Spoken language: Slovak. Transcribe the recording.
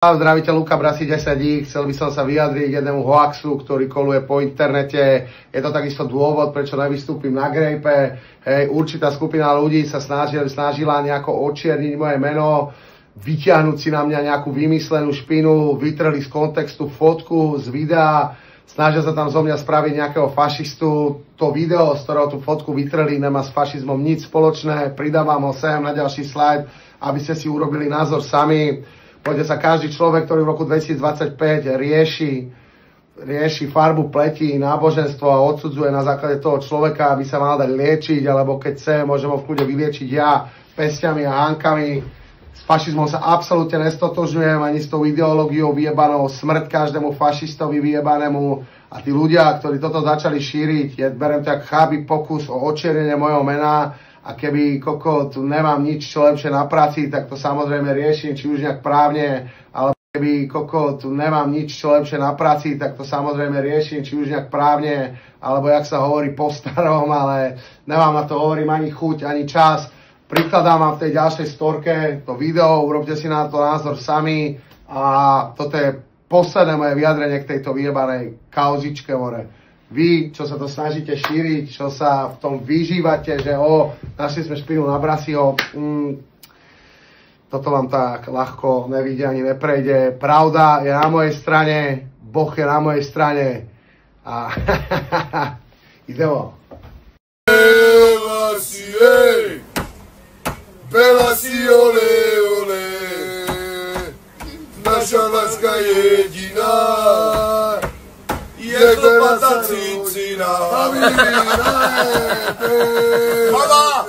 Zdravíte, Luka Brasi 10. Chcel by som sa vyjadriť jednému hoaxu, ktorý koluje po internete. Je to takisto dôvod, prečo nevystúpim na grejpe. Hej, určitá skupina ľudí sa snažila nejako očierniť moje meno, vyťahnuť si na mňa nejakú vymyslenú špinu, vytrhli z kontextu fotku z videa, snažia sa tam zo mňa spraviť nejakého fašistu. To video, z ktorého tú fotku vytrhli, nemá s fašizmom nič spoločné. Pridávam ho sem na ďalší slajd, aby ste si urobili názor sami. Poďte sa, každý človek, ktorý v roku 2025 rieši farbu pleti, náboženstvo a odsudzuje na základe toho človeka, aby sa mal dať liečiť, alebo keď chce, môžem ho v kľude vyliečiť ja pestiami a hánkami. S fašizmom sa absolútne nestotožňujem, ani s tou ideológiou vyjebanou, smrť každému fašistovi vyjebanému. A tí ľudia, ktorí toto začali šíriť, ja berem to jak cháby pokus o očiernenie mojho mena. A keby kokot nemám nič čo lepšie na práci, tak to samozrejme riešim, či už nejak právne, alebo keby kokot nemám nič čo lepšie na práci, tak to samozrejme riešim, či už nejak právne, alebo jak sa hovorí po starom, ale nemám na to, hovorím, ani chuť, ani čas. Prikladám vám v tej ďalšej storke to video, urobte si na to názor sami a toto je posledné moje vyjadrenie k tejto vyjebanej kauzičke, more. Vy, čo sa to snažíte šíriť, čo sa v tom vyžívate, že našli sme špinu na Brasiho, toto vám tak ľahko nevíde ani neprejde. Pravda je na mojej strane, Boh je na mojej strane a idemo. Belasi, ole, ole, naša láska jediná. Je to pata cicina. Mama!